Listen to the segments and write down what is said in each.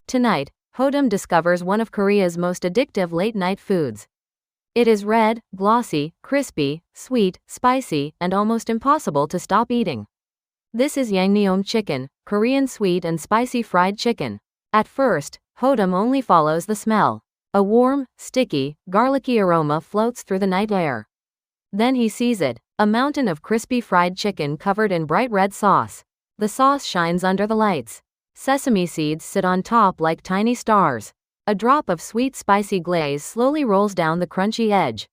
Tonight, Hodam discovers one of Korea's most addictive late-night foods. It is red, glossy, crispy, sweet, spicy, and almost impossible to stop eating. This is Yangnyeom chicken, Korean sweet and spicy fried chicken. At first, Hodam only follows the smell. A warm, sticky, garlicky aroma floats through the night air. Then he sees it, a mountain of crispy fried chicken covered in bright red sauce. The sauce shines under the lights. Sesame seeds sit on top like tiny stars. A drop of sweet spicy glaze slowly rolls down the crunchy edge.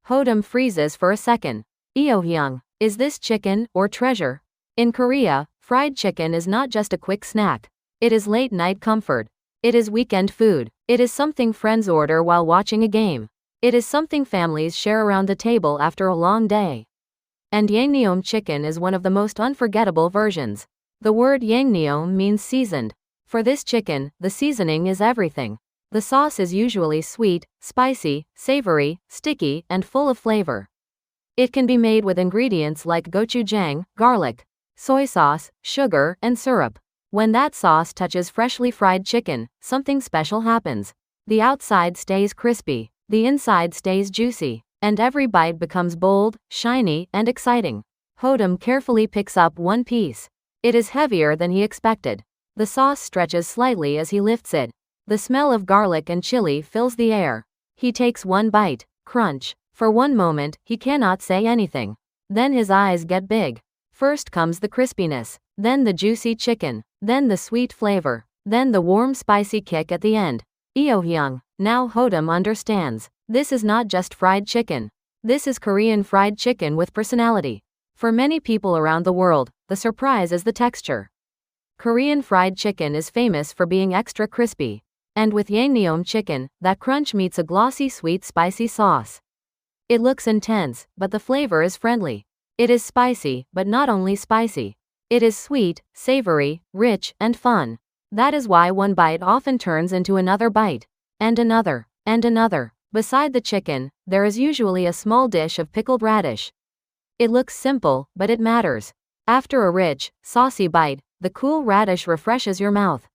Hodam freezes for a second. Eohyung, is this chicken or treasure? In Korea, fried chicken is not just a quick snack. It is late-night comfort. It is weekend food. It is something friends order while watching a game. It is something families share around the table after a long day. And Yangnyeom chicken is one of the most unforgettable versions. The word Yangnyeom means seasoned. For this chicken, the seasoning is everything. The sauce is usually sweet, spicy, savory, sticky, and full of flavor. It can be made with ingredients like gochujang, garlic, soy sauce, sugar, and syrup. When that sauce touches freshly fried chicken, something special happens. The outside stays crispy, the inside stays juicy, and every bite becomes bold, shiny, and exciting. Hodam carefully picks up one piece. It is heavier than he expected. The sauce stretches slightly as he lifts it. The smell of garlic and chili fills the air. He takes one bite, crunch. For one moment, he cannot say anything. Then his eyes get big. First comes the crispiness, then the juicy chicken, then the sweet flavor, then the warm spicy kick at the end. Eohyung, now Hodam understands. This is not just fried chicken. This is Korean fried chicken with personality. For many people around the world, the surprise is the texture. Korean fried chicken is famous for being extra crispy. And with Yangnyeom chicken, that crunch meets a glossy sweet spicy sauce. It looks intense, but the flavor is friendly. It is spicy, but not only spicy. It is sweet, savory, rich, and fun. That is why one bite often turns into another bite. And another, and another. Beside the chicken, there is usually a small dish of pickled radish. It looks simple, but it matters. After a rich, saucy bite, the cool radish refreshes your mouth.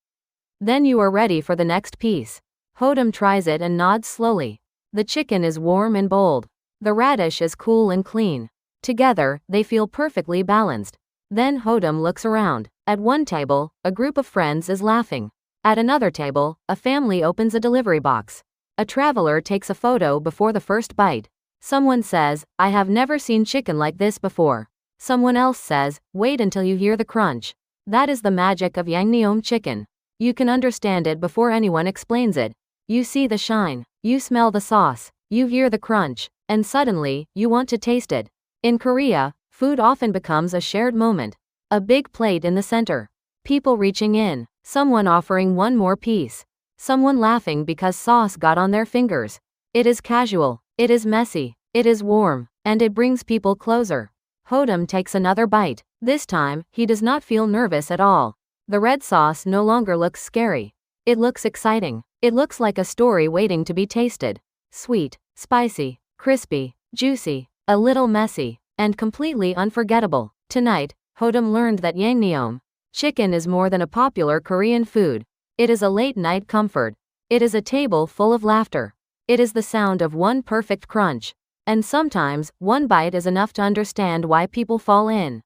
Then you are ready for the next piece. Hodam tries it and nods slowly. The chicken is warm and bold. The radish is cool and clean. Together, they feel perfectly balanced. Then Hodam looks around. At one table, a group of friends is laughing. At another table, a family opens a delivery box. A traveler takes a photo before the first bite. Someone says, I have never seen chicken like this before. Someone else says, wait until you hear the crunch. That is the magic of Yangnyeom chicken. You can understand it before anyone explains it. You see the shine, you smell the sauce, you hear the crunch, and suddenly, you want to taste it. In Korea, food often becomes a shared moment. A big plate in the center. People reaching in. Someone offering one more piece. Someone laughing because sauce got on their fingers. It is casual. It is messy. It is warm. And it brings people closer. Hodam takes another bite. This time, he does not feel nervous at all. The red sauce no longer looks scary. It looks exciting. It looks like a story waiting to be tasted. Sweet, spicy, crispy, juicy, a little messy, and completely unforgettable. Tonight, Hodam learned that Yangnyeom chicken is more than a popular Korean food. It is a late-night comfort. It is a table full of laughter. It is the sound of one perfect crunch. And sometimes, one bite is enough to understand why people fall in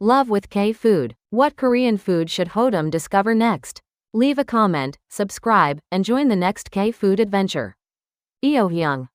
love with KFood. What Korean food should Hodam discover next? Leave a comment, subscribe, and join the next KFood adventure. Eohyung.